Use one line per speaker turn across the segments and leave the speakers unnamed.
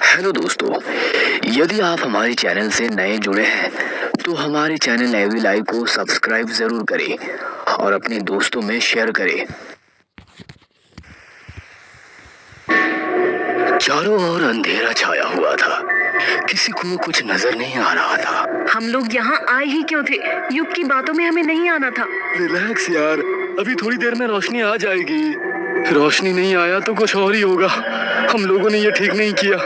Hello दोस्तों, यदि आप हमारे चैनल से नए जुड़े हैं तो हमारे चैनल एवी लाइव को सब्सक्राइब जरूर करें और अपने दोस्तों में शेयर करें। चारों ओर अंधेरा छाया हुआ था, किसी को कुछ नजर नहीं आ रहा था।
हम लोग यहाँ आए ही क्यों थे? युग की बातों में हमें नहीं आना था।
रिलैक्स यार, अभी थोड़ी देर में रोशनी आ जाएगी। रोशनी नहीं आया तो कुछ और ही होगा। हम लोगों ने ये ठीक नहीं किया।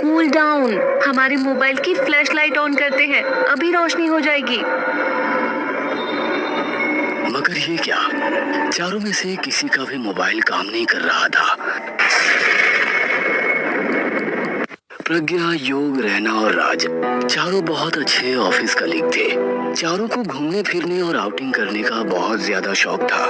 कूल डाउन, हमारे मोबाइल की फ्लैश लाइट ऑन करते हैं, अभी रोशनी हो जाएगी।
मगर ये क्या, चारों में से किसी का भी मोबाइल काम नहीं कर रहा था। प्रज्ञा, योग, रैना और राज चारों बहुत अच्छे ऑफिस कलीग थे। चारों को घूमने फिरने और आउटिंग करने का बहुत ज्यादा शौक था।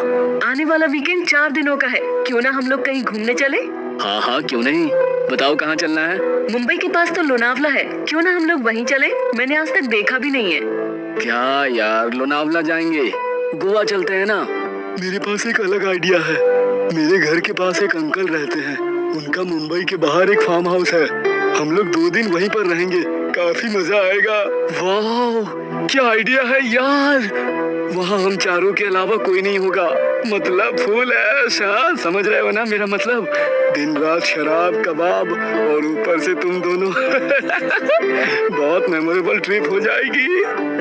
आने वाला वीकेंड 4 दिनों का है, क्यों ना हम लोग कहीं घूमने चले?
हाँ हाँ, क्यों नहीं, बताओ कहाँ चलना है?
मुंबई के पास तो लोनावला है, क्यों ना हम लोग वहीं चले? मैंने आज तक देखा भी नहीं है।
क्या यार, लोनावला जाएंगे? गोवा चलते हैं ना। मेरे पास एक अलग आइडिया है। मेरे घर के पास एक अंकल रहते हैं, उनका मुंबई के बाहर एक फार्म हाउस है। हम लोग 2 दिन वहीं पर रहेंगे, काफी मजा आएगा। वाह, क्या आइडिया है यार। वहाँ हम चारों के अलावा कोई नहीं होगा, मतलब फुल ऐसा, समझ रहे हो ना मेरा मतलब? दिन रात शराब, कबाब और ऊपर से तुम दोनों। बहुत मेमोरेबल ट्रिप हो जाएगी।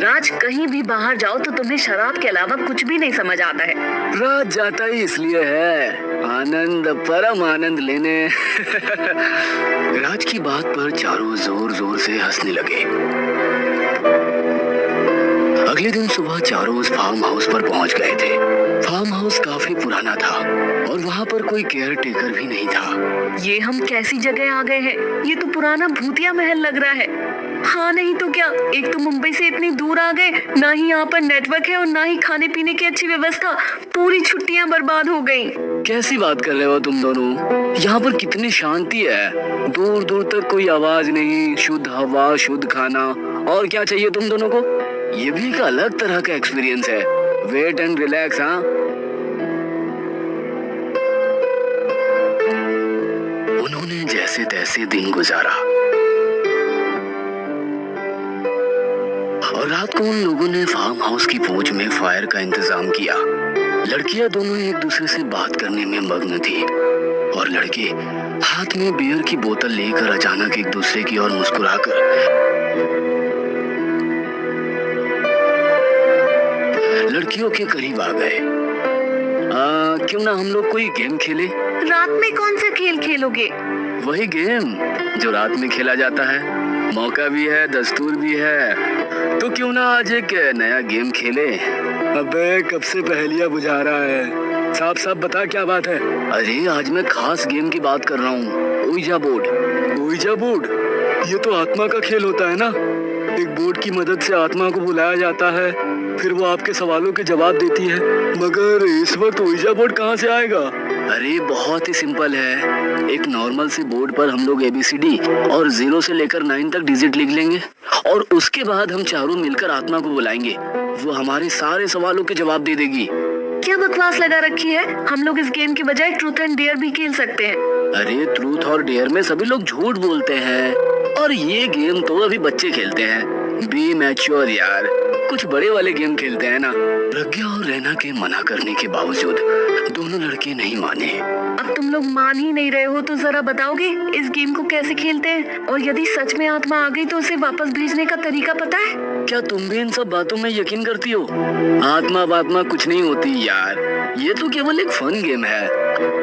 राज, कहीं भी बाहर जाओ तो तुम्हें शराब के अलावा कुछ भी नहीं समझ आता है।
राज जाता ही इसलिए है, आनंद, परम आनंद लेने। राज की बात पर चारों जोर जोर से हंसने लगे। अगले दिन सुबह चारों उस फार्म हाउस पर पहुंच गए थे। फार्म हाउस काफी पुराना था और वहाँ पर कोई केयर टेकर भी नहीं था।
ये हम कैसी जगह आ गए हैं? ये तो पुराना भूतिया महल लग रहा है। हाँ नहीं तो क्या, एक तो मुंबई से इतनी दूर आ गए, ना ही यहाँ पर नेटवर्क है और ना ही खाने पीने की अच्छी व्यवस्था। पूरी छुट्टियाँ बर्बाद हो गई।
कैसी बात कर रहे हो तुम दोनों? यहाँ पर कितनी शांति है, दूर दूर तक कोई आवाज नहीं, शुद्ध हवा, शुद्ध खाना, और क्या चाहिए तुम दोनों को? ये भी एक अलग तरह का एक्सपीरियंस है। Wait and relax. हाँ, उन्होंने जैसे तैसे दिन गुजारा और रात को उन लोगों ने फार्म हाउस की पूछ में फायर का इंतजाम किया। लड़कियां दोनों एक दूसरे से बात करने में मग्न थी और लड़के हाथ में बियर की बोतल लेकर अचानक एक दूसरे की ओर मुस्कुराकर लड़कियों के करीब आ गए। क्यों ना हम लोग कोई गेम खेले?
रात में कौन सा खेल खेलोगे?
वही गेम जो रात में खेला जाता है। मौका भी है, दस्तूर भी है, तो क्यों ना आज एक नया गेम खेले? अबे कब से पहेलियां बुझा रहा है, साफ साफ बता क्या बात है? अरे आज मैं खास गेम की बात कर रहा हूँ, ओइजा बोर्ड। ओइजा बोर्ड, ये तो आत्मा का खेल होता है ना। एक बोर्ड की मदद से आत्मा को बुलाया जाता है, फिर वो आपके सवालों के जवाब देती है। मगर इस वक्त ओइजा बोर्ड कहाँ से आएगा? अरे बहुत ही सिंपल है। एक नॉर्मल सी बोर्ड पर हम लोग ABCD और 0 से लेकर 9 तक डिजिट लिख लेंगे और उसके बाद हम चारों मिलकर आत्मा को बुलाएंगे। वो हमारे सारे सवालों के जवाब दे देगी।
क्या बकवास लगा रखी है? हम लोग इस गेम के बजाय ट्रूथ एंड डेयर भी खेल सकते हैं।
अरे ट्रूथ और डेयर में सभी लोग झूठ बोलते हैं और ये गेम तो अभी बच्चे खेलते हैं। बी मैच्योर यार, कुछ बड़े वाले गेम खेलते हैं ना। प्रज्ञा और रैना के मना करने के बावजूद दोनों लड़के नहीं माने।
अब तुम लोग मान ही नहीं रहे हो तो जरा बताओगे इस गेम को कैसे खेलते हैं? और यदि सच में आत्मा आ गई तो उसे वापस भेजने का तरीका पता है?
क्या तुम भी इन सब बातों में यकीन करती हो? आत्मा कुछ नहीं होती यार, ये तो केवल एक फन गेम है।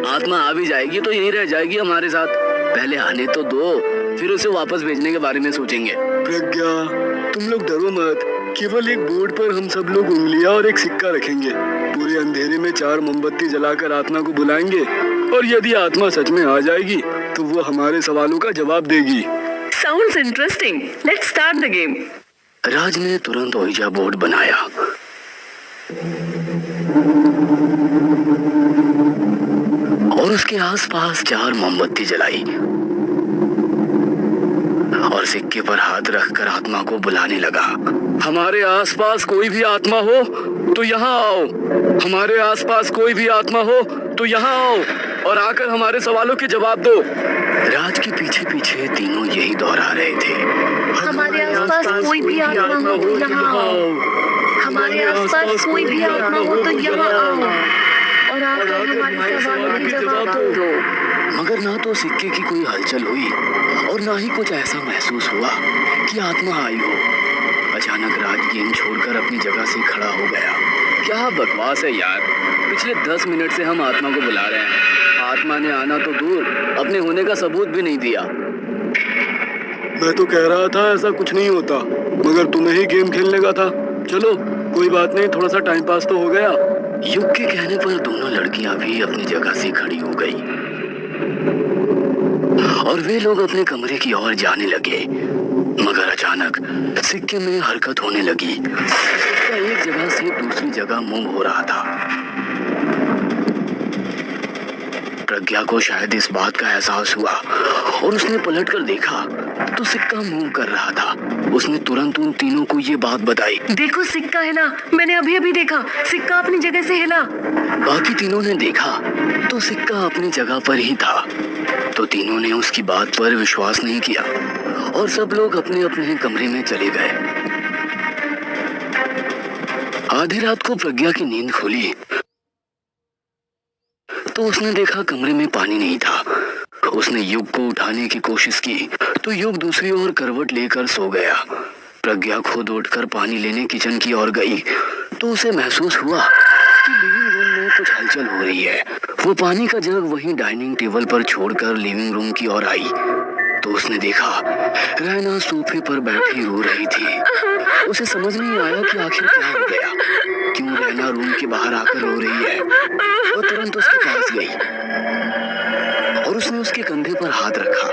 आत्मा आ भी जाएगी तो यही रह जाएगी हमारे साथ। पहले आने तो दो, फिर उसे वापस भेजने के बारे में सोचेंगे। प्रज्ञा, तुम लोग डरो मत। केवल एक बोर्ड पर हम सब लोग उंगलियां और एक सिक्का रखेंगे। पूरे अंधेरे में 4 मोमबत्ती जलाकर आत्मा को बुलाएंगे और यदि आत्मा सच में आ जाएगी तो वो हमारे सवालों का जवाब देगी।
Sounds interesting. Let's start the game.
राज ने तुरंत ओइजा बोर्ड बनाया और उसके आसपास 4 मोमबत्ती जलाई और सिक्के पर हाथ रखकर आत्मा को बुलाने लगा। हमारे आसपास कोई भी आत्मा हो तो यहाँ आओ, हमारे आसपास कोई भी आत्मा हो तो यहाँ आओ और आकर हमारे सवालों के जवाब दो। राज के पीछे पीछे तीनों यही दोहरा रहे थे।
हमारे आसपास कोई भी आत्मा हो तो यहाँ आओ, हमारे आसपास कोई भी आत्मा हो तो यहाँ आओ और आकर हमारे सवालों के जवाब दो।
मगर ना तो सिक्के की कोई हलचल हुई और ना ही कुछ ऐसा महसूस हुआ कि आत्मा आई हो। अचानक राज गेम छोड़कर अपनी जगह से खड़ा हो गया। क्या बकवास है यार, पिछले 10 मिनट से हम आत्मा को बुला रहे हैं, आत्मा ने आना तो दूर अपने होने का सबूत भी नहीं दिया। मैं तो कह रहा था ऐसा कुछ नहीं होता, मगर तुम्हें ही गेम खेलने का था। चलो कोई बात नहीं, थोड़ा सा टाइम पास तो हो गया। युग के कहने पर दोनों लड़कियां भी अपनी जगह से खड़ी हो गई और वे लोग अपने कमरे की ओर जाने लगे। मगर अचानक सिक्के में हरकत होने लगी। सिक्का एक जगह से दूसरी जगह मूव हो रहा था। प्रज्ञा को शायद इस बात का एहसास हुआ और उसने पलटकर देखा तो सिक्का मूव कर रहा था। उसने तुरंत उन तीनों को ये बात बताई।
देखो सिक्का हिला, मैंने अभी अभी देखा, सिक्का अपनी जगह से हिला।
बाकी तीनों ने देखा तो सिक्का अपनी जगह पर ही था। तो तीनों ने उसकी बात पर विश्वास नहीं किया और सब लोग अपने अपने कमरे में चले गए। आधी रात को प्रज्ञा की नींद खुली तो उसने देखा कमरे में पानी नहीं था। उसने युग को उठाने की कोशिश की तो युग दूसरी ओर करवट लेकर सो गया। प्रज्ञा खुद उठकर पानी लेने किचन की ओर गई तो उसे महसूस हुआ कि लिविंग रूम में कुछ हलचल हो रही है। वो पानी का जग वहीं डाइनिंग टेबल पर छोड़कर लिविंग रूम की ओर आई तो उसने देखा रैना सोफे पर बैठी रो रही थी। उसे समझ नहीं आया कि आखिर क्या हो गया, क्यों रैना रूम के बाहर आकर रो रही है। वो तुरंत उसके पास गई और उसने उसके कंधे पर हाथ रखा।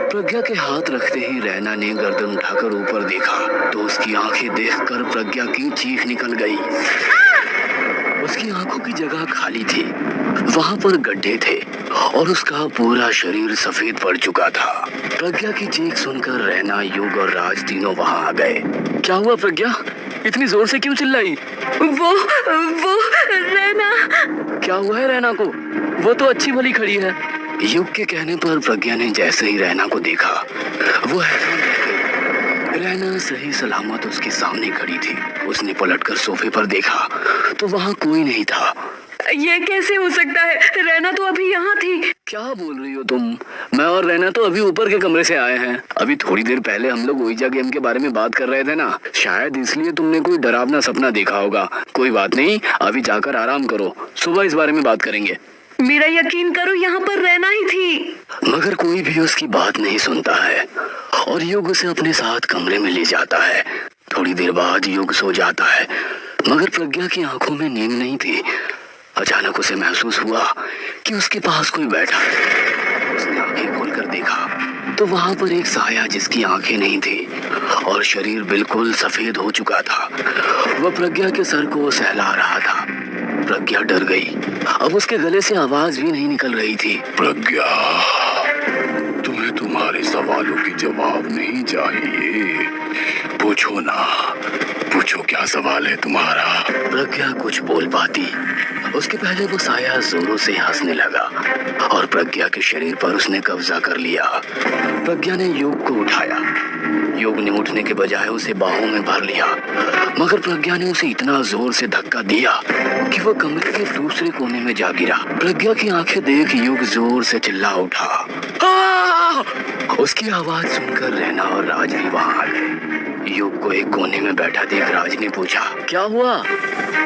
प्रज्ञा के हाथ रखते ही रैना ने गर्दन उठाकर ऊपर देखा तो उसकी आंखें देखकर प्रज्ञा की चीख निकल गई। उसकी आंखों की जगह खाली थी, वहां पर गड्ढे थे और उसका पूरा शरीर सफेद पड़ चुका था। प्रज्ञा की चीख सुनकर रैना, युग और राज तीनों वहां आ गए। क्या हुआ प्रज्ञा, इतनी जोर से क्यों चिल्लाई?
वो रैना।
क्या हुआ है रैना को? वो तो अच्छी भली खड़ी है। युग के कहने पर प्रज्ञा ने जैसे ही रैना को देखा वो हैरान रह गई। रैना सही सलामत उसके सामने खड़ी थी। उसने पलटकर सोफे पर देखा तो वहाँ कोई नहीं था।
ये कैसे हो सकता है? रैना तो अभी यहाँ थी।
क्या बोल रही हो तुम? मैं और रैना तो अभी ऊपर के कमरे से आए हैं। अभी थोड़ी देर पहले हम लोग ओइजा गेम के बारे में बात कर रहे थे ना, शायद इसलिए तुमने कोई डरावना सपना देखा होगा। कोई बात नहीं, अभी जाकर आराम करो, सुबह इस बारे में बात करेंगे।
मेरा यकीन करो, यहाँ पर रैना ही थी।
मगर कोई भी उसकी बात नहीं सुनता है और युग उसे अपने साथ कमरे में ले जाता है। थोड़ी देर बाद युग सो जाता है मगर प्रज्ञा की आंखों में नींद नहीं थी। अचानक उसे महसूस हुआ कि उसके पास कोई बैठा है। उसने आंखें खोलकर देखा तो वहां पर एक साया जिसकी आंखें नहीं थी और शरीर बिल्कुल सफेद हो चुका था। वह प्रज्ञा के सर को सहला रहा था। प्रज्ञा डर गई। अब उसके गले से आवाज भी नहीं निकल रही थी।
प्रज्ञा, तुम्हें तुम्हारे सवालों के जवाब नहीं चाहिए। पूछो ना, पूछो क्या सवाल है तुम्हारा?
प्रज्ञा कुछ बोल पाती उसके पहले वो साया जोरों से हंसने लगा और प्रज्ञा के शरीर पर उसने कब्जा कर लिया। प्रज्ञा ने युग को उठाया। युग ने उठने के बजाय उसे बाहों में भर लिया मगर प्रज्ञा ने उसे इतना जोर से धक्का दिया कि वो कमरे के दूसरे कोने में जा गिरा। प्रज्ञा की आंखें देख युग जोर से चिल्ला उठा। उसकी आवाज सुनकर रैना और राज भी वहां आ गए। युग को एक कोने में बैठा देख राज ने पूछा, क्या हुआ,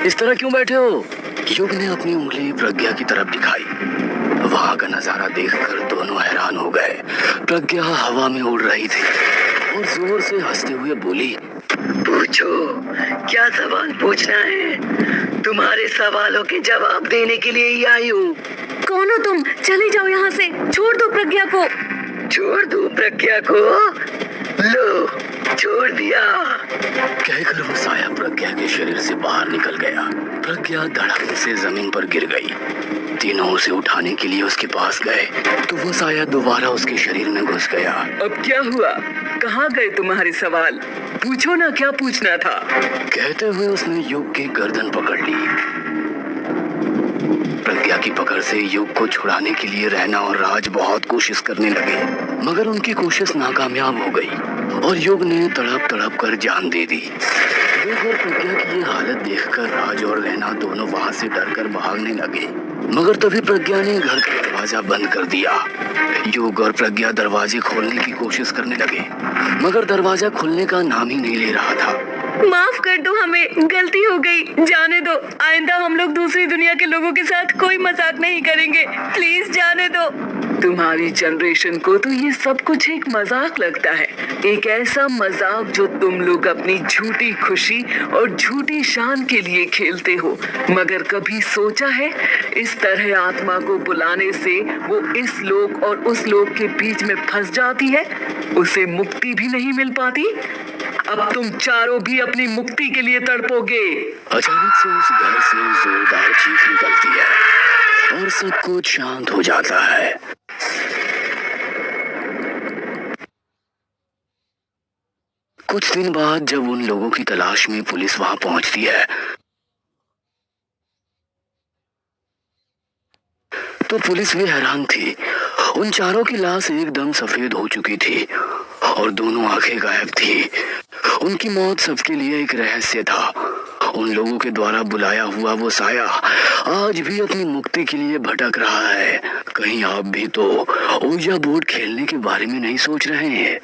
इस तरह क्यों बैठे हो? युग ने अपनी उंगली प्रज्ञा की तरफ दिखाई। वहां का नजारा देखकर दोनों हैरान हो गए। प्रज्ञा हवा में उड़ रही थी और जोर से हंसते हुए बोली,
पूछो, क्या सवाल पूछना है? तुम्हारे सवालों के जवाब देने के लिए ही आई हूँ।
कौन हो तुम? चले जाओ यहाँ से, छोड़ दो प्रज्ञा को।
छोड़ दूं प्रज्ञा को? लो, छोड़ दिया।
कहकर वो साया प्रज्ञा के शरीर से बाहर निकल गया। प्रज्ञा धड़ाके से जमीन पर गिर गई। तीनों उसे उठाने के लिए उसके पास गए तो वो साया दोबारा उसके शरीर में घुस गया।
अब क्या हुआ? कहाँ गए तुम्हारे सवाल? पूछो ना, क्या पूछना था?
कहते हुए उसने युग की गर्दन पकड़ ली। प्रज्ञा की पकड़ से युग को छुड़ाने के लिए रहना और राज बहुत कोशिश करने लगे, मगर उनकी कोशिश नाकामयाब हो गई और युग ने तड़प तड़प कर जान दे दी। युग और प्रज्ञा की ये हालत देखकर राज और रहना दोनों वहां से डरकर भागने लगे, मगर तभी प्रज्ञा ने घर का दरवाजा बंद कर दिया। युग और प्रज्ञा दरवाजे खोलने की कोशिश करने लगे, मगर दरवाजा खुलने का नाम ही नहीं ले रहा था।
माफ कर दो, हमें गलती हो गई, जाने दो। आइंदा हम लोग दूसरी दुनिया के लोगों के साथ कोई मजाक नहीं करेंगे, प्लीज जाने दो।
तुम्हारी जनरेशन को तो ये सब कुछ एक मजाक लगता है, एक ऐसा मजाक जो तुम लोग अपनी झूठी खुशी और झूठी शान के लिए खेलते हो। मगर कभी सोचा है, इस तरह आत्मा को बुलाने से वो इस लोक और उस लोक के बीच में फंस जाती है, उसे मुक्ति भी नहीं मिल पाती। अब तुम चारों भी अपनी मुक्ति के लिए तड़पोगे।
अचानक से उस घर से जोरदार चीख निकलती है और सब कुछ शांत हो जाता है। कुछ दिन बाद जब उन लोगों की तलाश में पुलिस वहां पहुंचती है, तो पुलिस भी हैरान थी। उन चारों की लाश एकदम सफेद हो चुकी थी और दोनों आंखें गायब थी। उनकी मौत सबके लिए एक रहस्य था। उन लोगों के द्वारा बुलाया हुआ वो साया आज भी अपनी मुक्ति के लिए भटक रहा है। कहीं आप भी तो ओजा बोर्ड खेलने के बारे में नहीं सोच रहे हैं?